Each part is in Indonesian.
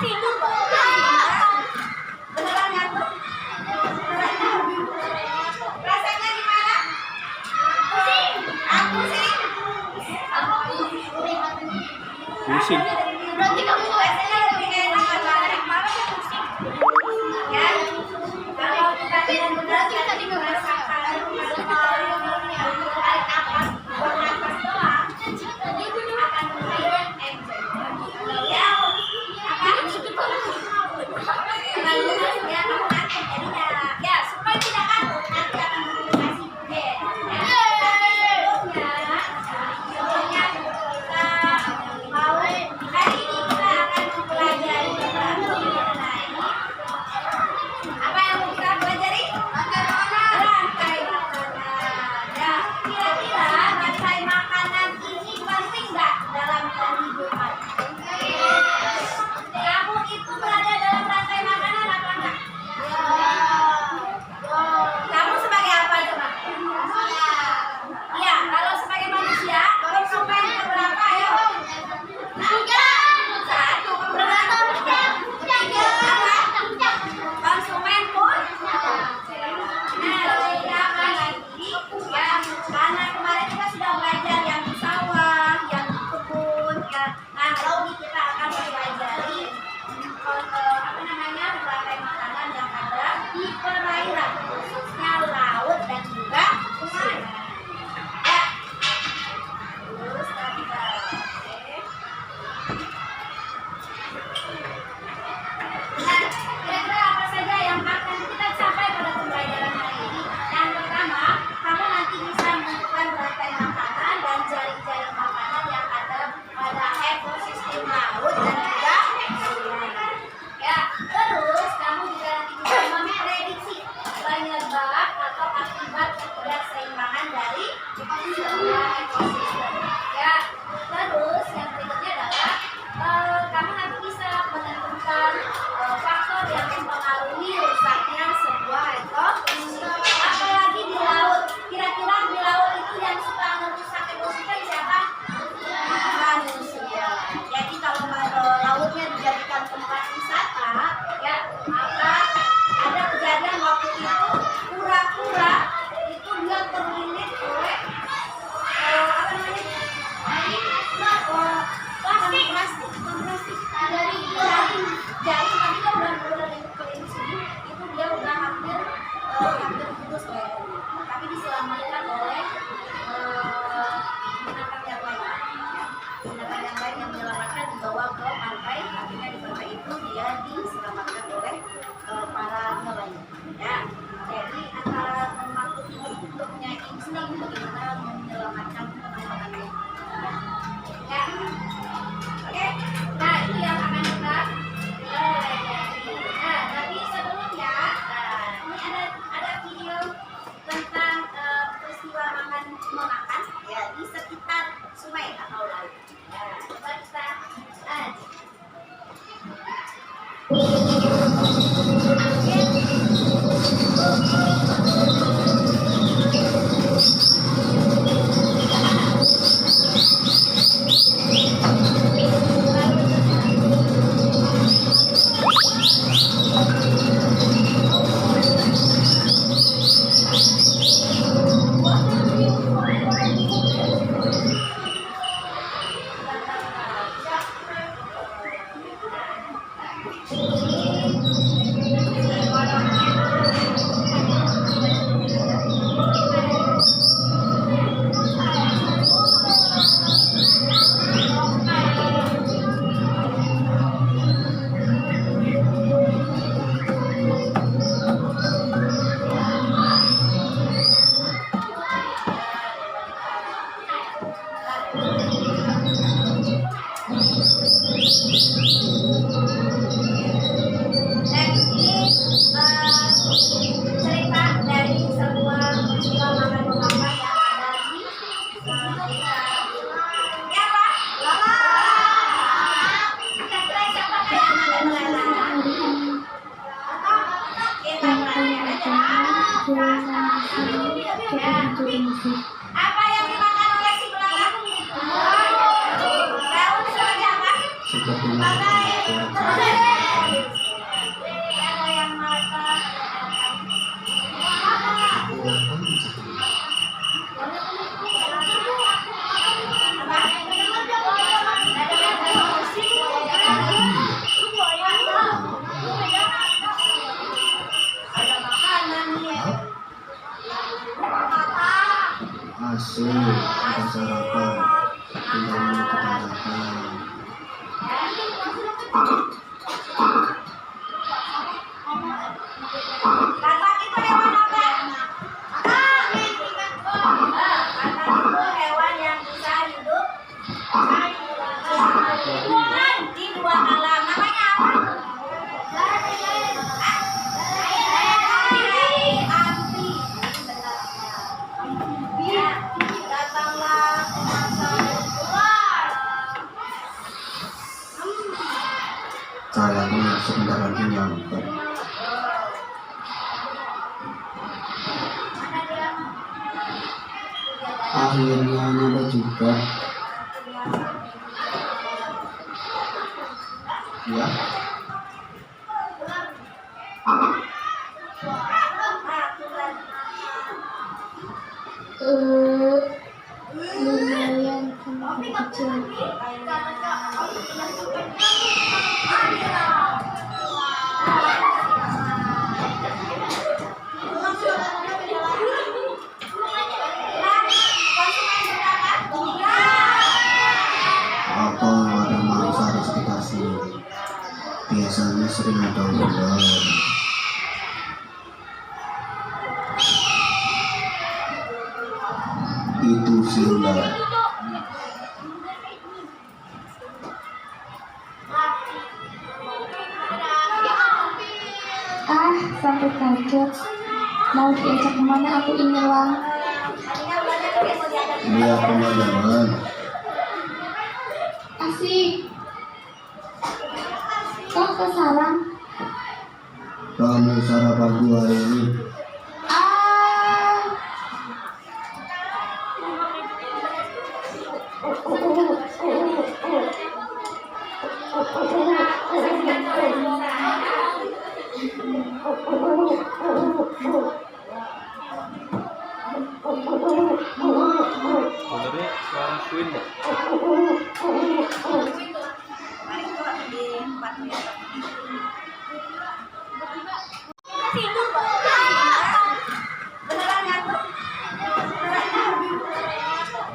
tidur beneran ngantuk. Rasanya gimana? Pusing. Berarti kamu rasanya lebih enak daripada kemarin ya pusing. Ya. Kalau kita benar-benar tadi merasakan tarik nafas, buang nafas doang, akan mulai enjoy. Ya, apa? Terlalu ya kamu ngantuk jadinya. Ya, supaya tidak ngantuk nanti akan kasih ya. Sebelumnya kita mau hari ini kita akan mempelajari mengenai apa yang mau kita pelajari? Rantai makanan. Ya, kira-kira rantai makanan ini penting nggak dalam kehidupan? Kamu itu berada dalam rantai makanan apa enggak? Kamu sebagai apa coba? Iya, kalau sebagai manusia, konsumen berapa ya? Satu, berapa? Apa? Konsumen pun? Nah, silakan lagi ya. Karena kemarin kita sudah belajar yang di sawah, yang di kebun, ya. Nah, hari ini kita akan mempelajari apa namanya rantai makanan yang ada di perairan, khususnya laut dan juga sungai. Ya. Terus kita Nah, kira-kira apa saja yang akan kita capai pada pembelajaran hari ini? Yang pertama, kamu nanti bisa menemukan rantai makanan dan jaring-jaring makanan yang ada pada ekosistem laut dan juga sungai. Ya, terus kamu juga nanti bisa memprediksi penyebab atau akibat ketidakseimbangan dari sebuah ekosistem. Ya, terus yang berikutnya adalah kamu nanti bisa menentukan faktor yang mempengaruhi rusaknya sebuah ekosistem. Apalagi di laut. Kira-kira di laut itu yang suka merusak ekosistem siapa? Manusia. Jadi kalau lautnya dijadikan tempat wisata, ya maka ada kejadian waktu itu kura-kura itu dia terlilit oleh apa namanya? Plastik dari jaring tadi dia udah ke sini itu dia udah hampir putus tapi diselamatkan oleh binatang yang lain yang menyelamatkan, dibawa ke pantai. Akhirnya di pantai itu dia diselamatkan oleh para nelayan. Ya, jadi antara termasuk hidupnya insting bagaimana menyelamatkan teman-temannya. Ya. Oke, nah itu yang akan kita pelajari. Nah, tapi sebelumnya, ini ada video tentang peristiwa memakan ya di sekitar sungai atau laut. Nah, coba kita lihat. Apa yang dimakan oleh si belakang? Daun sebagai apa? bertemu Ada yang mata. Ada makanan nih. asik kita sarapan tinggal menunggu kita datang. Katak itu hewan apa? Katak itu hewan yang bisa hidup di dua alam. Namanya apa? Amfi. Ya, datanglah ke masa keluar. Kayaknya sebentar lagi nyampe. Akhirnya nyampe juga. Ya. Lumayan kamu kecil. Atau ada mangsa di sekitar sini. Biasanya sering ada ular. Itu si ular. Sampai kaget. Mau diajak kemana aku hilang. Lihat pemandangan. Asik. Kok ke sarang? Kamu sarapan gua hari ini. Ah. Sebenarnya suara Queen Mbak. Beneran ngantuk?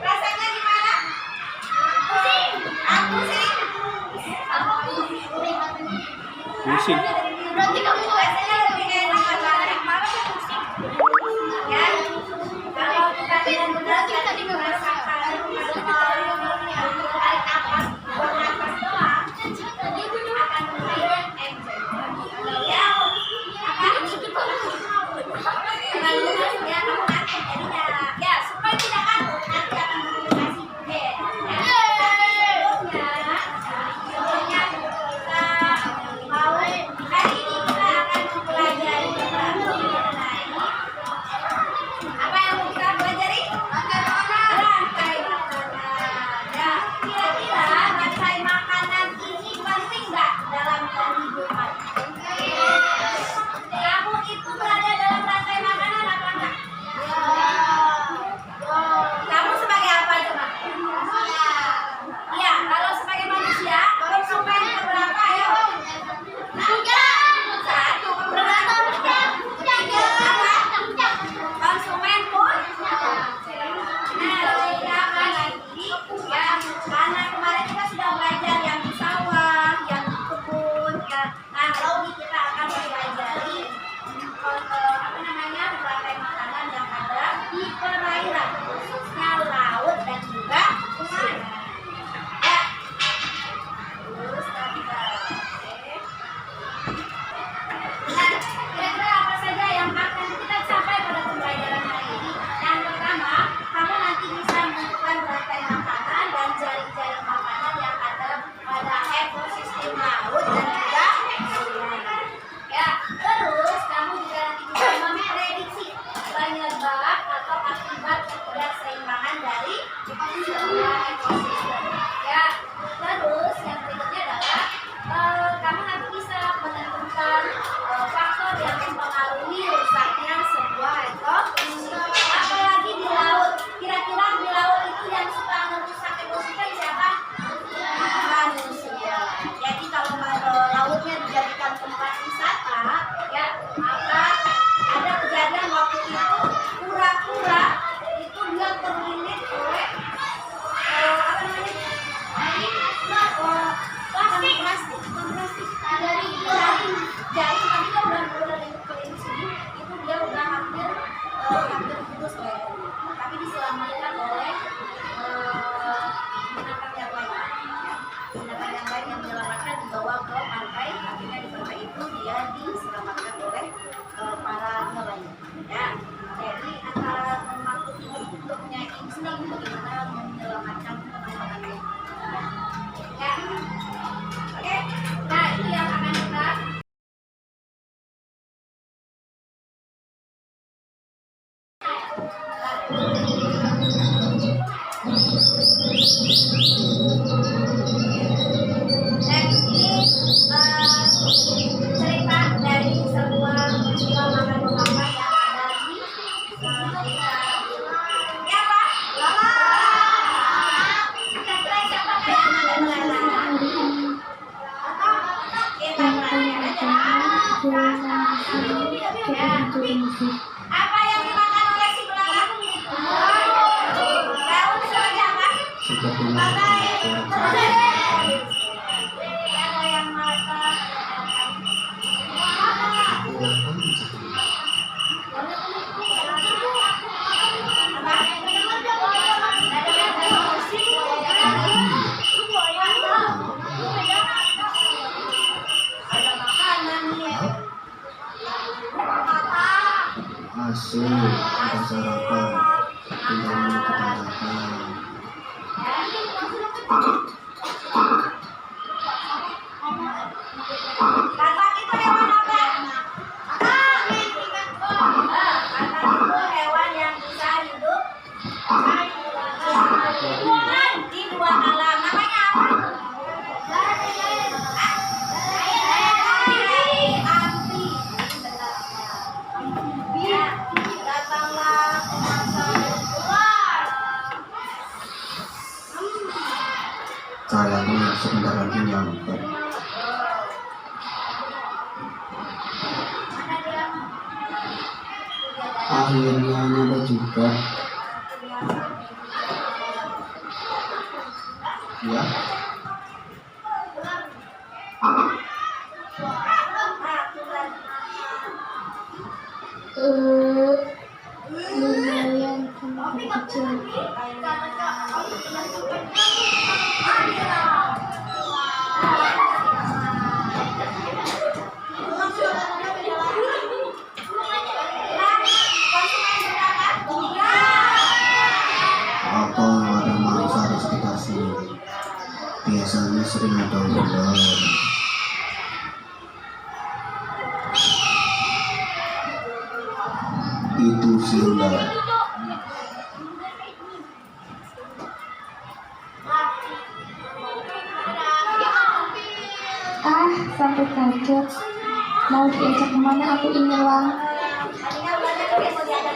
Rasanya gimana? Pusing. Berarti kamu rasanya lebih enak daripada kemarin ya pusing. Ya. Kalau kita benar-benar tadi merasakan tarik nafas, buang nafas doang, akan menjadi enjoy. Ya, akan dengan lunasnya kamu ngantuk jadinya. Ya, supaya tidak ngantuk nanti akan mendominasi bed. Sebelumnya kita mau hari ini kita Next ini cerita dari sebuah peristiwa makan bersama yang ada di ya Pak? Kira-kira siapa yang ada di sana? Kita mulai aja. Apa yang dimakan oleh si belalang? Daun sebagai apa? Sepertinya Ada yang makan. Ada makanan nih. asik, kita sarapan, tinggal menunggu kita datang. Katak itu hewan apa? Katak itu hewan yang bisa hidup di dua alam. Namanya apa? Amfi. Ya, datanglah masa keluar. Kayaknya sebentar lagi nyampe. Akhirnya nyampe juga. Ya. Lumayan sama kecil. Atau ada mangsa di sekitar sini. Biasanya sering ada ular. Itu si ular. Sampai kaget. Mau diajak kemana aku hilang.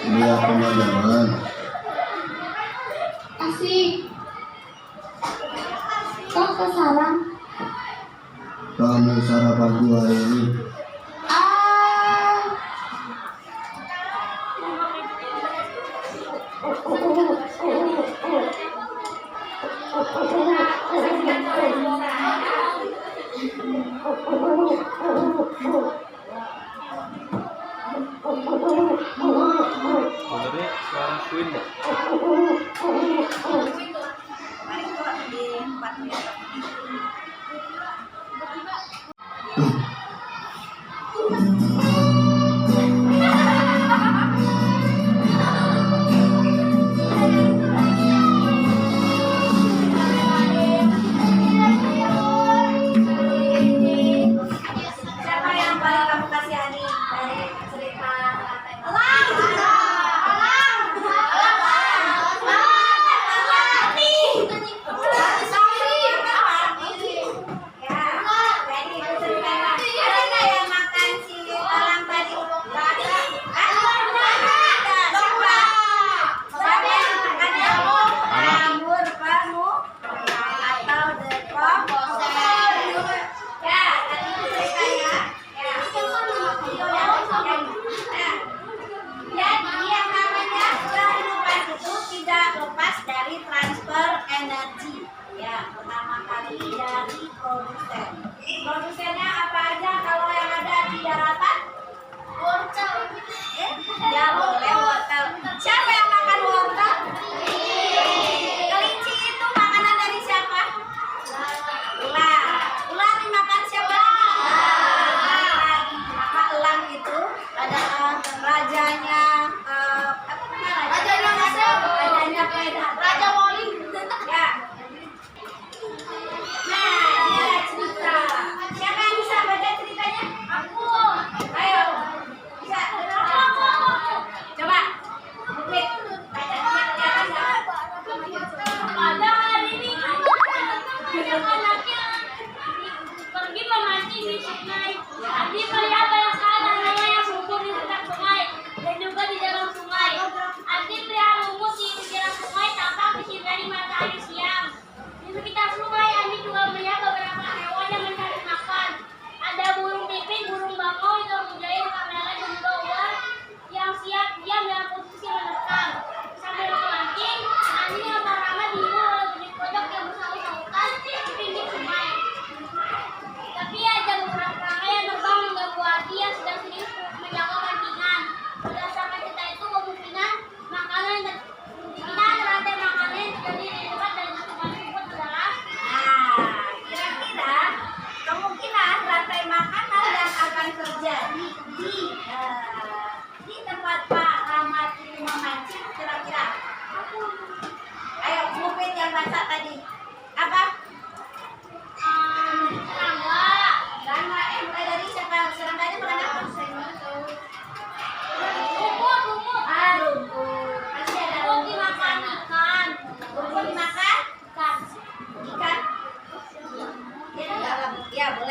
Lihat pemandangan. Asik. Kok ke sarang? Kamu sarapan dua hari ini. Ah. Sebenarnya suara Queen ya? Siapa yang paling kamu kasihani dari cerita Elang?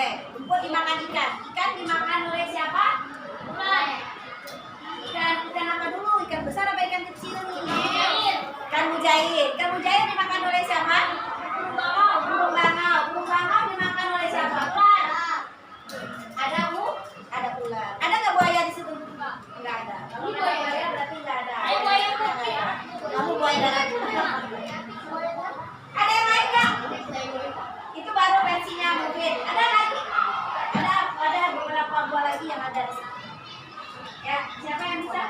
boleh. Rumput dimakan ikan. Ikan dimakan oleh siapa? Ikan apa dulu? Ikan besar apa ikan kecil nih? Ikan mujair. Ikan mujair dimakan oleh siapa? Burung bangau. Burung bangau dimakan oleh siapa? Ada ular. Ada nggak buaya di situ? Nggak ada. Kamu buaya berarti nggak ada. Kamu buaya darat. Ada yang lain nggak? Itu baru versinya mungkin. Ada lagi? Ada beberapa buah lagi yang ada di sini. Ya, siapa yang bisa?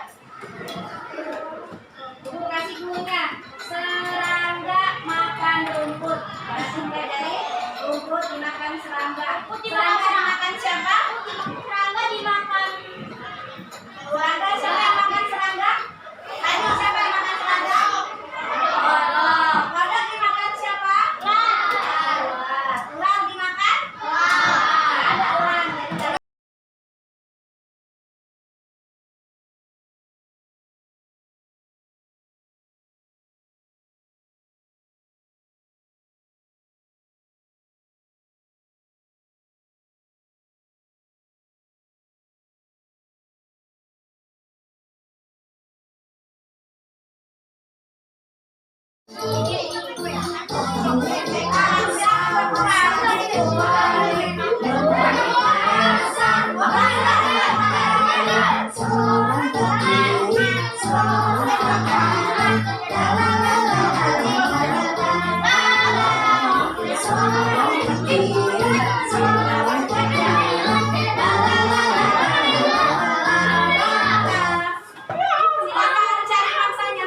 Ibu kasih dulunya. Serangga makan rumput. Berarti mulai dari rumput dimakan serangga. Serangga dimakan siapa? Serangga dimakan. Serangga siapa yang makan serangga? Ayo siapa yang makan serangga? Kodok dimakan siapa? Ular dimakan? Ada ular. Silakan cari mangsanya.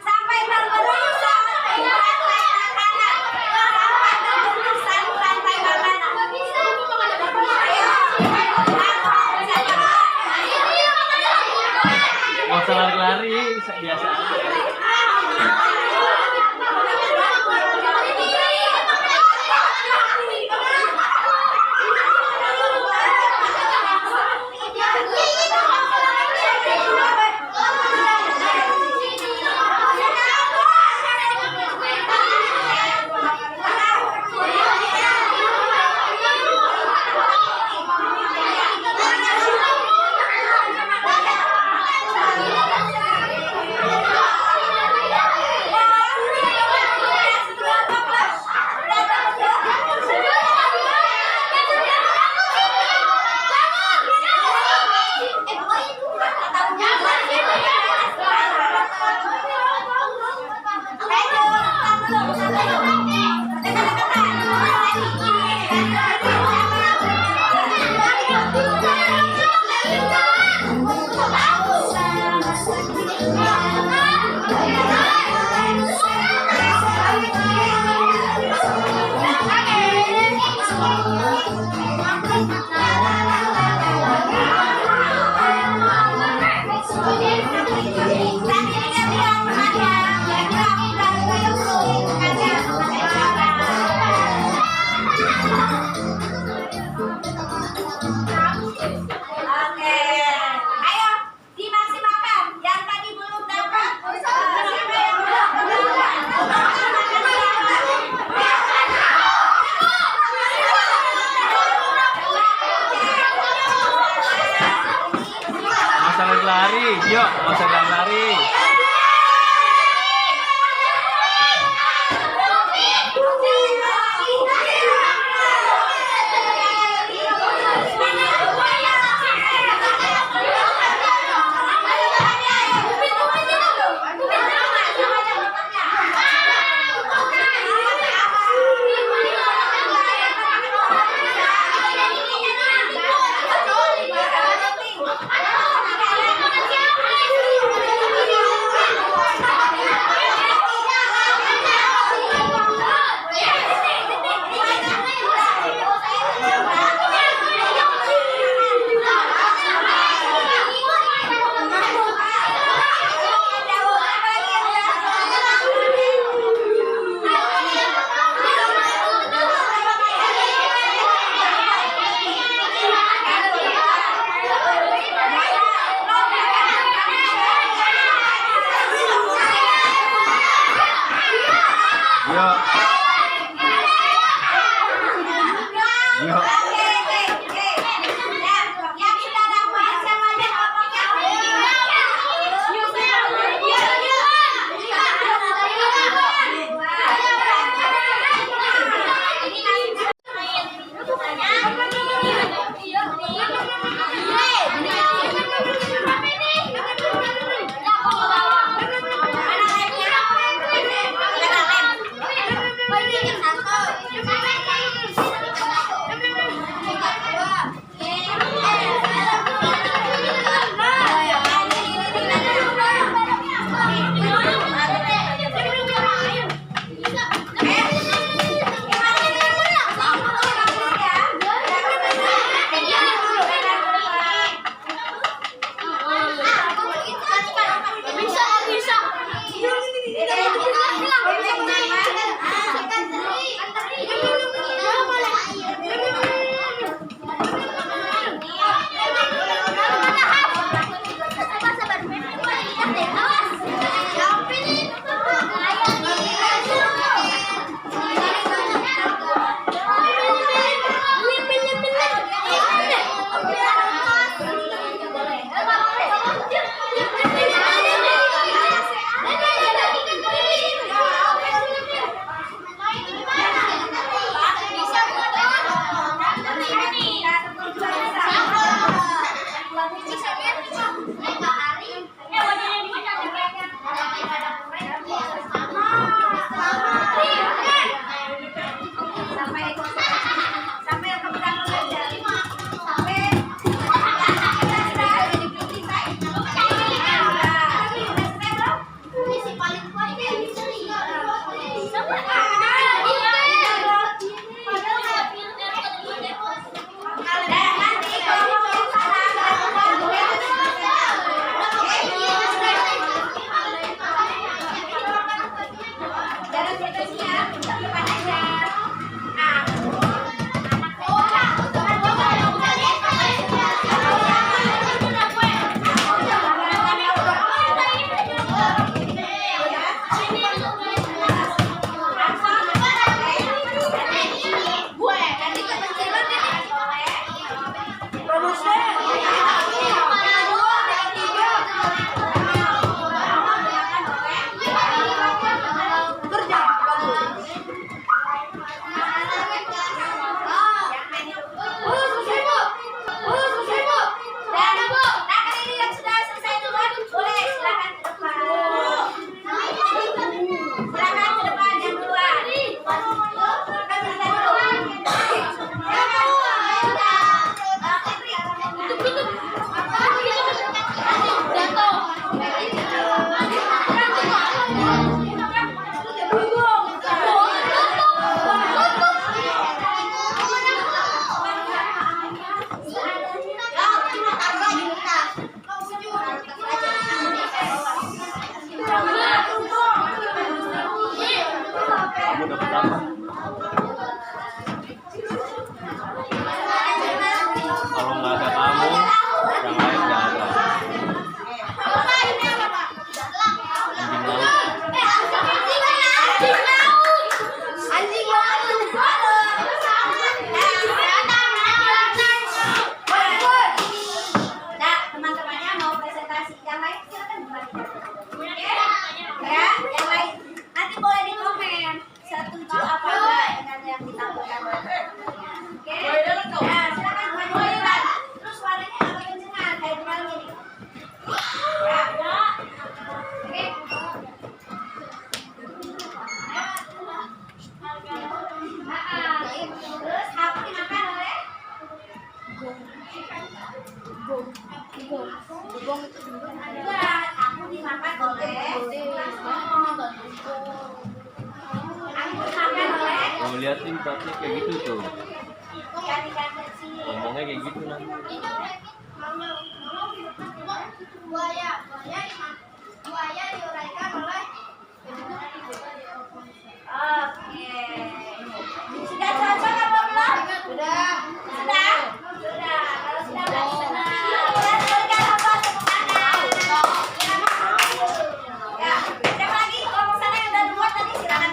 Sampai berberusan, Nggak usah lari-lari, biasa aja. lari, yuk, nggak usah lari. Yuk. Yuk. Yang sudah dapat semuanya ngomongnya. Kamu dapat apa? Kalau nggak ada kamu, yang lain nggak ada. Anjing laut. Nah, teman-temannya mau presentasi yang lain silakan kembali. Ya, yang lain nanti boleh di komen setuju apa enggak dengan yang ditampilkan. Oke. Nah, silakan kembali. Terus suaranya agak kencengan kayak gimana nih? Ya. Oke. Terus aku dimakan oleh Enggak, aku dimakan oleh Kamu liatin berarti kayak gitu tuh. ikan-ikan kecil. Ngomongnya kayak gitu nanti. Buaya diuraikan oleh Oke. Sudah cocok apa belum? Sudah. Sudah. Sudah. Kalau sudah berarti benar. Kita berikan apa tepuk tangan. Ya. Siapa lagi? Kalau misalnya yang udah buat tadi silakan.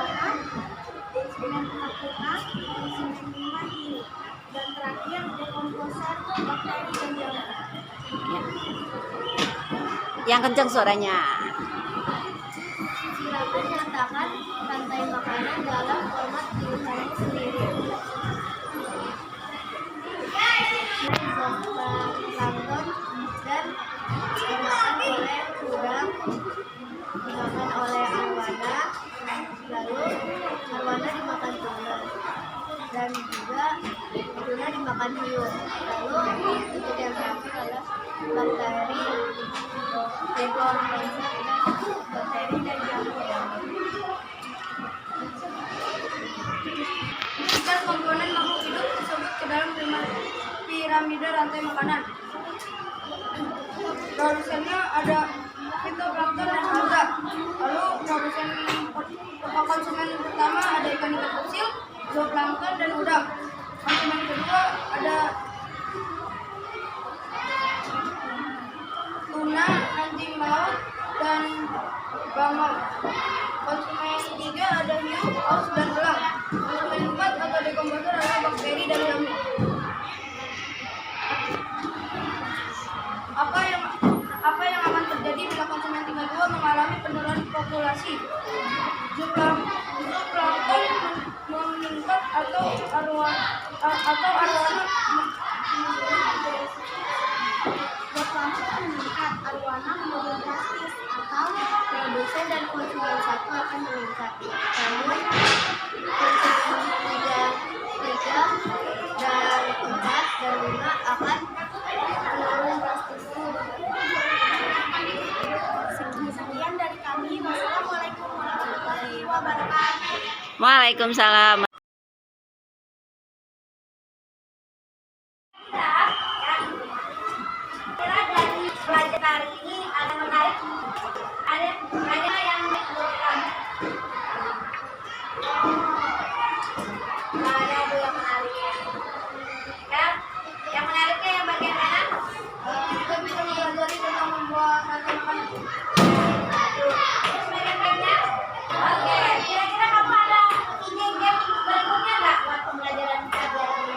arwana, instrumen penghapuka, instrumen minuman hidup, dan terakhir dekomposer bakteri dan jamur. Ya. Yang kencang suaranya. Silakan nyatakan rantai makanan dalam format tulisannya sendiri. Plankton dan dimakan oleh udang, dimakan oleh arwana, lalu arwana dimakan tuna, dan juga tuna dimakan hiu. Lalu itu yang terakhir adalah bakteri, dekomposer dan bakteri dan jamur. Tiga komponen makhluk hidup disebut ke dalam piramida rantai makanan. Produsennya ada fitoplankton dan alga. Lalu produsen konsumen pertama ada ikan-ikan kecil, zooplankton dan udang. Konsumen kedua ada tuna, anjing laut, dan bangau. Konsumen tiga ada hiu, paus, dan elang. Konsumen empat atau dekomposer adalah bakteri dan jamur. Apa yang akan terjadi bila konsumen tingkat 2 mengalami penurunan populasi? Zooplankton meningkat atau arwana menurun drastis, atau produsen dan konsumen satu akan meningkat. Namun konsumen tiga dan 4 dan 5 akan menurun drastis. Sekian dari kami. Wassalamualaikum warahmatullahi wabarakatuh. Waalaikumsalam. Kira dari pelajaran hari ini ada menarik, ada yang menurutkan ada yang menarik ya. Yang menariknya yang bagian mana? Kita bisa mempelajari tentang membuat rantai makanan. Terus bagian lainnya, oke, kira-kira kamu ada ide game berikutnya nggak buat pembelajaran kita belajar ini?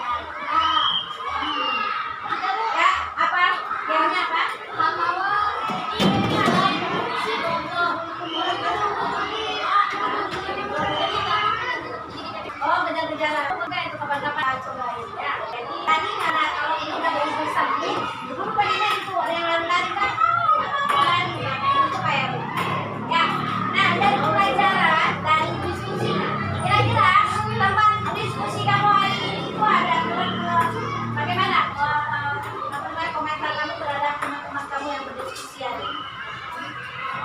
Ya, apa? Gamenya apa? Oh, gejala-gejala. Oke, itu kapan-kapan cobain ya. Jadi tadi karena kalau ini udah beres samping, dulu pengennya itu ada yang lari-lari kan? Lari, itu kayak ya. Nah, dari pelajaran, dari diskusi, kira-kira teman diskusi kamu hari ini itu ada bagaimana? Komentar kamu terhadap teman-teman kamu yang berdiskusi hari ini.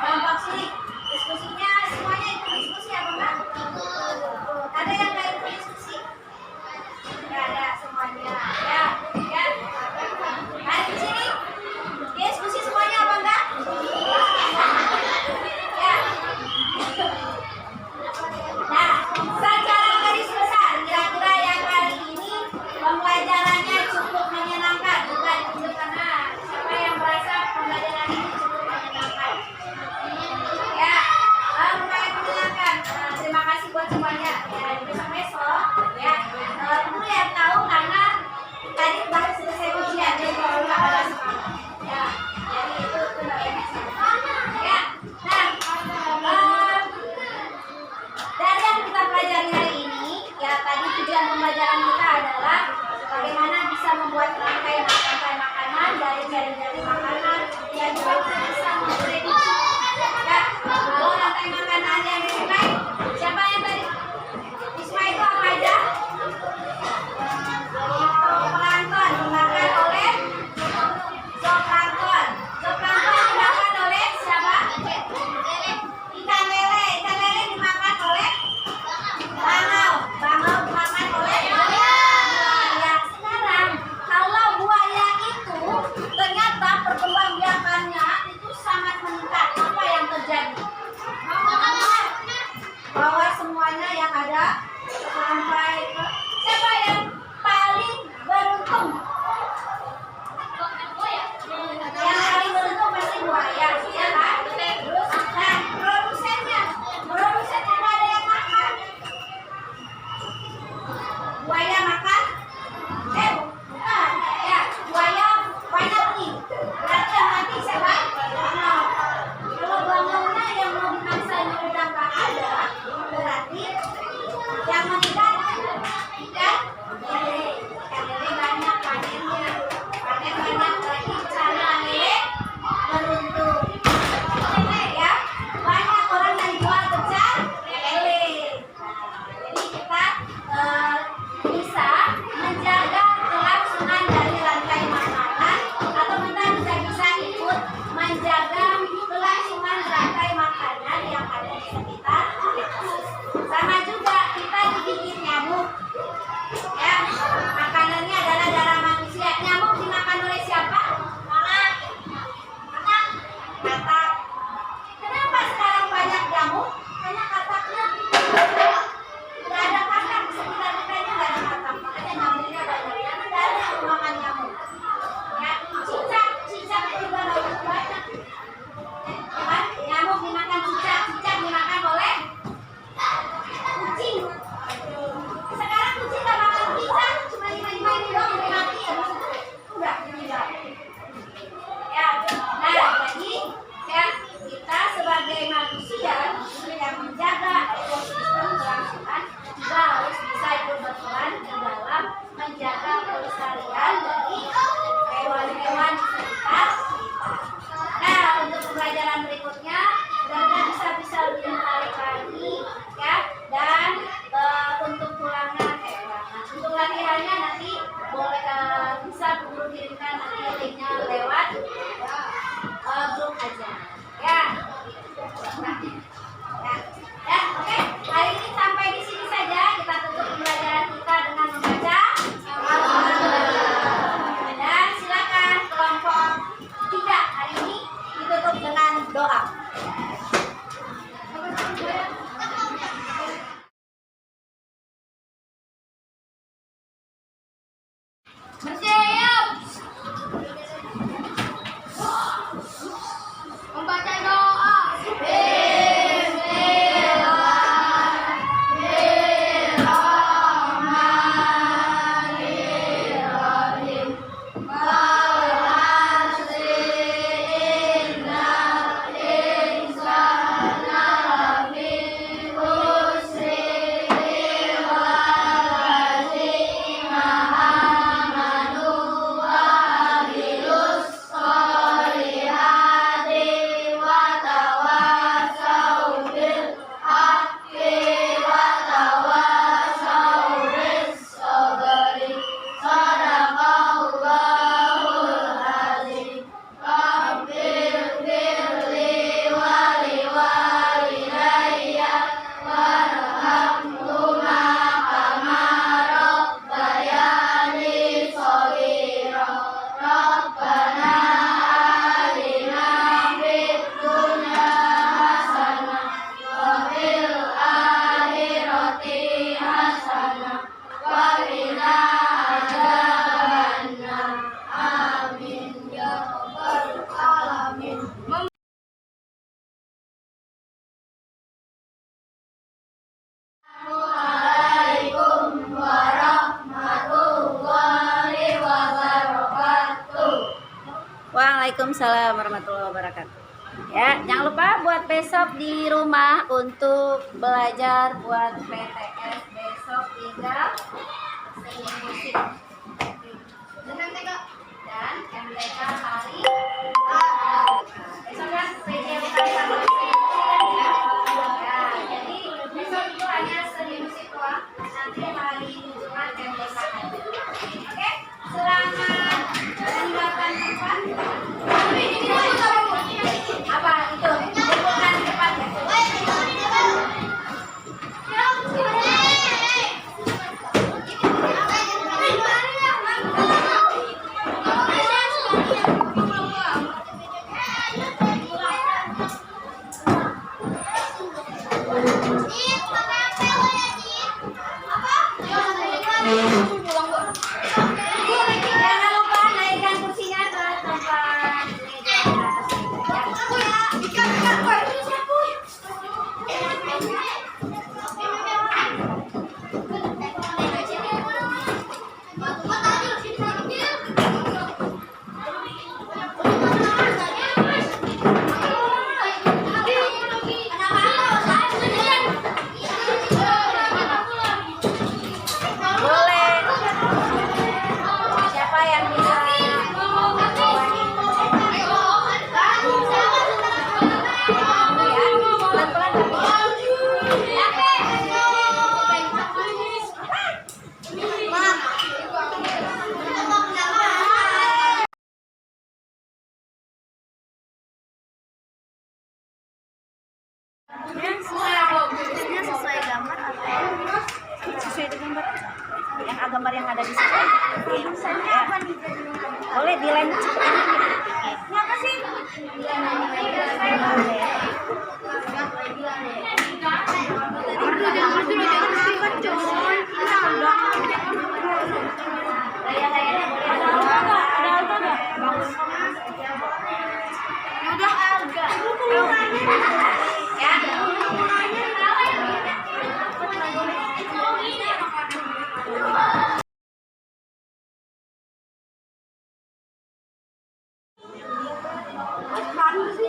Gampang sih diskusinya, semuanya itu diskusi apa enggak? Ada yang nggak ikut diskusi? Nggak ada semuanya. Ya, ya. Nah, di sini diskusi semuanya apa enggak? Ya. Nah, secara garis besar, kira-kira yang kali ini pembelajarannya cukup menyenangkan, bukan itu karena siapa yang merasa pembelajaran ini cukup menyenangkan? Ya, lumayan menyenangkan. Terima kasih buat semuanya. Ya, besok-besok ya. Kamu yang tahu karena tadi baru selesai ujian, jadi kalau nggak ada semangat. Ya, jadi itu benar ya. Ya, nah, dari yang kita pelajari hari ini, ya tadi tujuan pembelajaran kita adalah bagaimana bisa membuat rantai makanan dari jari-jari makanan yang juga bisa memprediksi. Ya, kalau rantai makanan yang disukai, siapa yang tadi? Isma itu apa aja? Zooplankton dimakan oleh zooplankton. Zooplankton dimakan oleh siapa? Ikan lele. Ikan lele dimakan oleh bangau. Bangau dimakan oleh buaya. Sekarang kalau buaya itu ternyata perkembangbiakannya itu sangat meningkat. Apa yang terjadi? Bahwa semuanya yang ada sampai ke siapa yang paling beruntung? Yang paling beruntung pasti buaya, ya kan? Terus, nah produsennya nggak ada yang makan. وقنا عذاب النار آمين يا رب العالمين. Assalamualaikum warahmatullahi wabarakatuh. Waalaikumsalam warahmatullahi wabarakatuh. Ya, jangan lupa buat besok di rumah untuk belajar buat PTS besok 3 seni musik dan MTK hari besok kan PJMK sama seni musik kan ya. Ya, jadi besok itu hanya seni musik doang. Nanti hari Jumat MTK aja. Oke, selamat meninggalkan tempat. Apa itu? Bukan cepat ya. Jangan lupa naikkan kursinya ke tempat meja di atas meja. Boleh. Siapa yang bisa pelan-pelan sesuai gambar atau sesuai dengan gambar yang ada di situ aja. Ya. Boleh di line cepetan. Kenapa sih?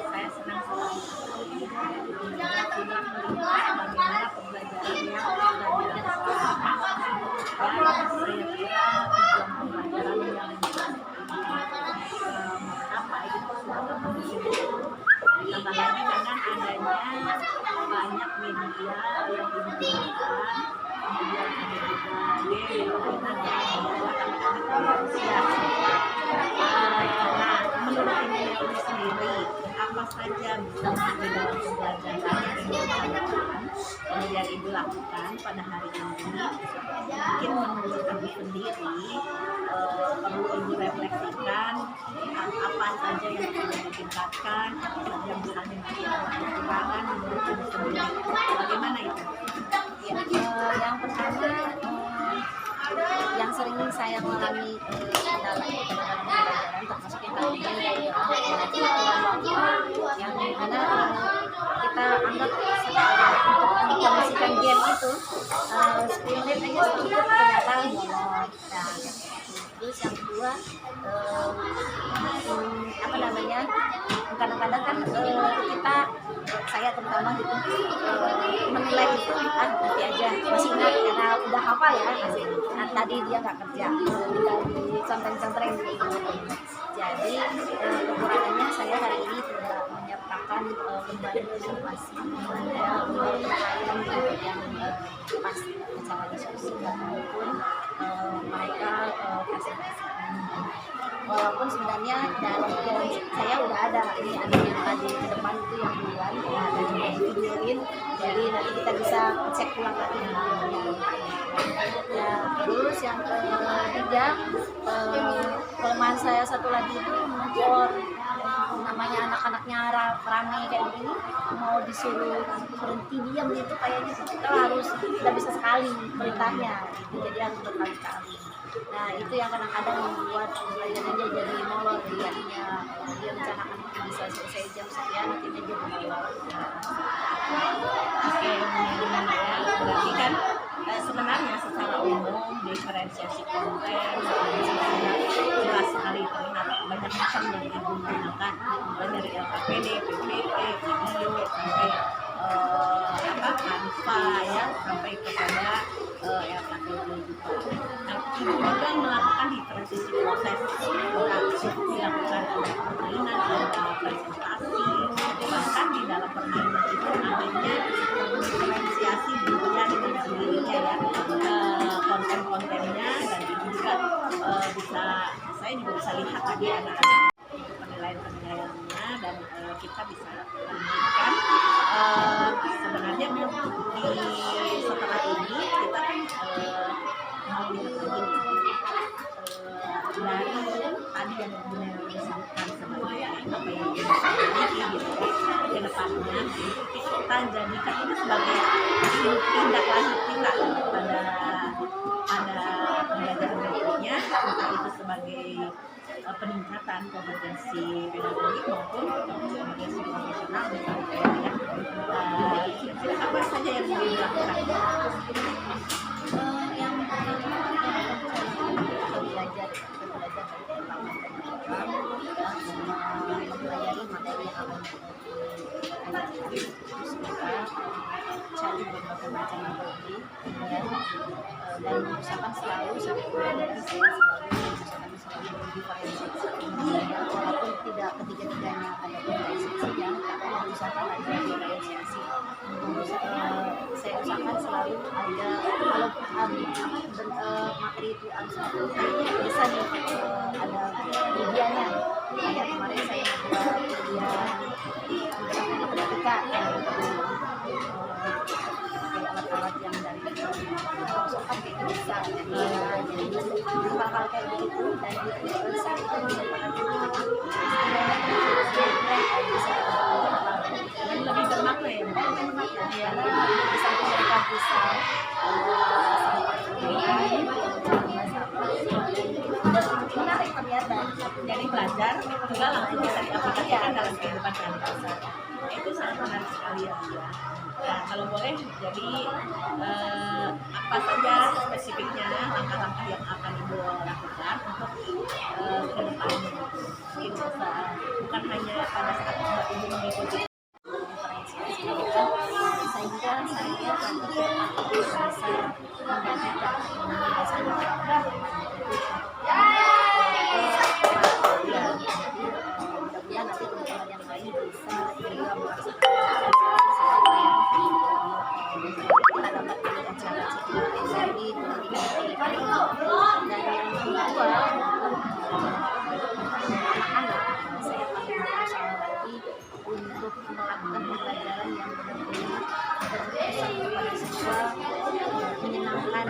Saya senang sekali bagaimana pembelajaran yang tambahnya dengan adanya banyak media yang digunakan, kemudian ada juga nah, menurut ini sendiri apa saja bentuk di dalam pembelajaran yang Ibu lakukan pada hari ini? Mungkin menurut Ibu sendiri perlu Ibu refleksikan apa saja yang perlu ditingkatkan, apa saja yang misalnya masih ada kekurangan menurut Ibu sendiri. Bagaimana itu? Yang pertama, yang sering saya alami kendala itu dalam pembelajaran termasuk yang tadi yang mana kita anggap untuk mengkondisikan game itu 10 menit aja cukup, ternyata molor. Terus yang kedua apa namanya, kadang-kadang kan kita, saya terutama gitu, menilai itu nanti aja masih ingat karena udah hafal ya, masih tadi dia nggak kerja, tinggal dicontreng-contreng gitu. Jadi kekurangannya saya hari ini tidak menyertakan lembaga observasi yang pas acara diskusi maupun mereka presentasi. Walaupun sebenarnya dalam pikiran saya udah ada ini, ada yang tadi ke depan itu yang duluan ada juga yang videoin, jadi nanti kita bisa cek ulang lagi ya. Terus yang ketiga, kelemahan saya satu lagi itu mengukur namanya anak-anaknya rame kayak begini, mau disuruh berhenti diam itu kayaknya kita harus tidak bisa sekali perintahnya gitu, jadi harus berkali-kali. Nah itu yang kadang-kadang membuat pembelajarannya jadi molor lihatnya. Dia rencanakan itu bisa selesai jam sekian, akhirnya jadi molor. Oke, benar ya. Berarti kan sebenarnya secara umum diferensiasi konten jelas sekali terlihat banyak macam yang digunakan, mulai dari LKPD, PPT, video sampai Canva ya, sampai kepada LKPD juga. Nah, itu juga melakukan diferensiasi proses, dilakukan oleh permainan, ada presentasi, bahkan di dalam permainan itu adanya diferensiasi budaya dengan sendirinya ya, konten-kontennya, dan itu juga saya juga bisa lihat tadi anak-anak penilaian-penilaiannya, dan kita bisa lanjutkan. Sebenarnya setelah ini kita kan mau lihat lagi nih, dari tadi yang benar disebutkan sebagai apa yang kita miliki gitu ke depannya, kita jadikan ini sebagai tindak lanjut kita pada pembelajaran berikutnya, entah itu sebagai peningkatan kompetensi pedagogik maupun kompetensi profesional misalnya ya. Kira-kira apa saja yang dilakukan? Yang pertama kita belajar dari pengalaman mempelajari materi yang akan terus kita cari berbagai macam metode dan berusahakan selalu diferensiasi, walaupun tidak ketiga-tiganya ada diferensiasinya, tapi berusahakan ada diferensiasi. Saya usahakan selalu ada, kalau materi itu harus kayaknya bisa nih ada medianya. Kayak kemarin saya membuat media matematika alat-alat yang dari soal itu bisa, jadi hal-hal kayak begitu, dan itu saya itu merupakan bisa Dan lebih bermakna ya, Mbak? karena di samping mereka bisa menarik kelihatan, Jadi belajar juga langsung bisa diaplikasikan dalam kehidupan sehari-hari. Itu sangat menarik sekali ya, Bu. Nah, kalau boleh, jadi apa saja spesifiknya langkah-langkah yang akan Ibu lakukan untuk ke depannya? Mungkin bisa bukan hanya pada saat Ibu mengikuti sehingga saya nanti bisa membagikan mudah-mudahan nanti teman-teman yang lain bisa juga melaksanakan kita dapat acara SRI dan yang kedua anak-anak saya paling berusaha lagi untuk melakukan pembelajaran yang benar-benar berkesan kepada siswa, menyenangkan,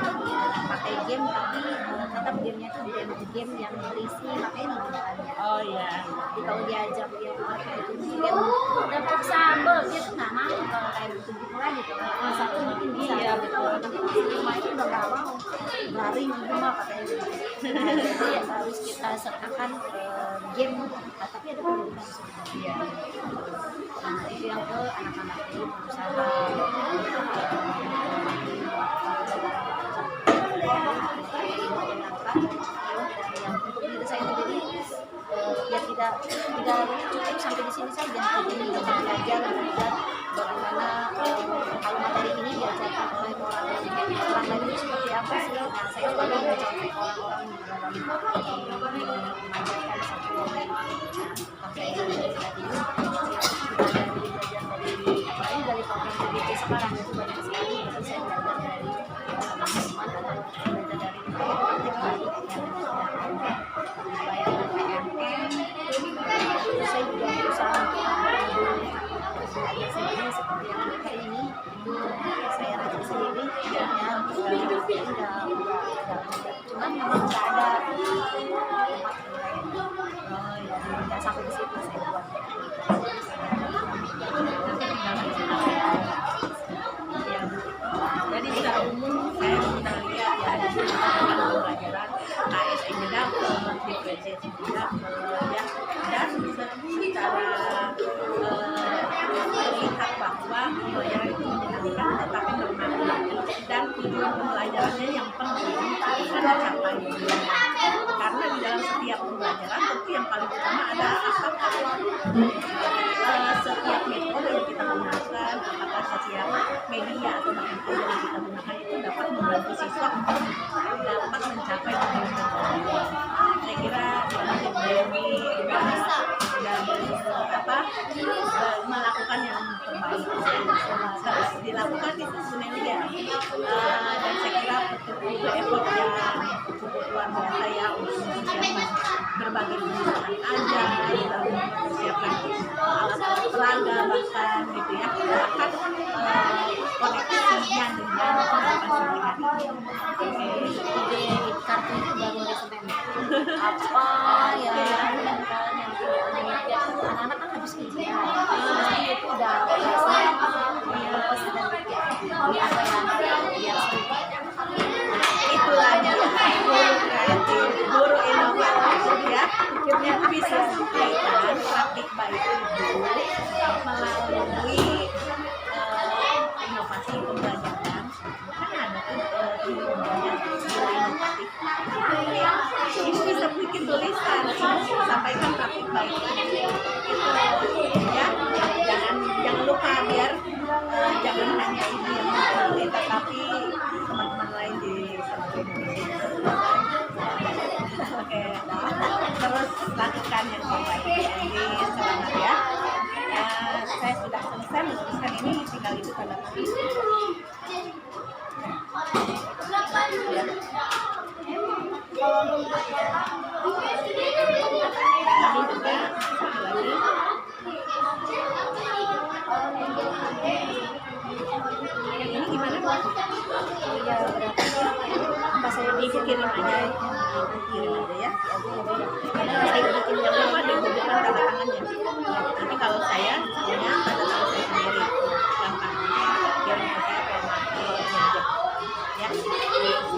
pakai game tapi tetap gamenya itu game yang berisi materi di dalamnya. oh ya, Jadi kalau diajak dia pakai itu game dapat sambal, dia tuh nggak mau kalau kayak gitu lagi. Kalau satu mungkin bisa, Iya, betul. tapi di rumah itu udah nggak mau, lari di rumah katanya gitu. Nah, jadi harus kita sertakan game, tapi ada pendidikan sebenarnya. iya. Nah itu yang ke anak-anak ini berusaha yang untuk diri saya sendiri ya tidak cukup sampai di sini saja, tapi kita belajar bagaimana kalau materi ini diajarkan oleh orang lain itu seperti apa sih. Nah saya selalu mencontoh orang-orang di dalam mengajarkan satu saya dari program PBC sekarang itu banyak sekali, jadi saya belajar dari teman-teman atau belajar dari praktik baik yang dibayar PNM. Saya juga berusaha untuk belajar sendiri seperti yang hari ini itu saya rajin sendiri ya, cuman memang nggak ada tempat yang lain. Nggak sampai di situ saya buat. sehingga ya dan secara terlihat bahwa pembelajaran itu menyenangkan tetapi bermakna dan tujuan pembelajarannya yang penting bisa dicapai. Karena di dalam setiap pembelajaran tentu yang paling utama adalah apakah setiap metode yang kita gunakan, apakah setiap media atau metode yang kita gunakan itu dapat membantu siswa untuk dapat mencapai tujuan. Saya kira ini melakukan yang terbaik terus dilakukan itu sebenarnya dan saya kira betul-betul effort yang cukup luar biasa ya untuk mempersiapkan berbagai kebutuhan aja, mempersiapkan alat-alat peraga bahkan gitu ya, bahkan koneksinya dengan penerapan sehari-hari. Ide kartu itu baru hari Senin. Apa ya yang anak-anak kan habis ujian. Itu udah biasa. Itulah dia guru kreatif, guru inovatif ya, yang bisa memberikan praktik baik itu melalui inovasi pembelajaran. Kan ada tuh inovatif. Ibu bisa bikin tulisan, sampaikan praktik baik itu ya. Jangan lupa biar jangan hanya ibu yang mengerti, tetapi teman-teman lain di seluruh Indonesia. Oke, terus lakukan yang terbaik. Jadi selamat ya. Saya sudah selesai menuliskan ini, tinggal itu tanda tangan. Ini juga lagi. Yang ini gimana Bu? Ya berarti apa saya Kirim aja ya. Karena saya bikin yang lama dan bukan tanda tangannya. Nanti kalau saya punya tanda tangan saya sendiri, gampang. Kirim ke saya aja. Ya.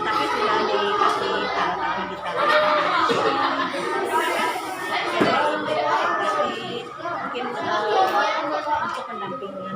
Tapi sudah dikasih tanda tangan di tangan. Berarti mungkin untuk pendampingnya.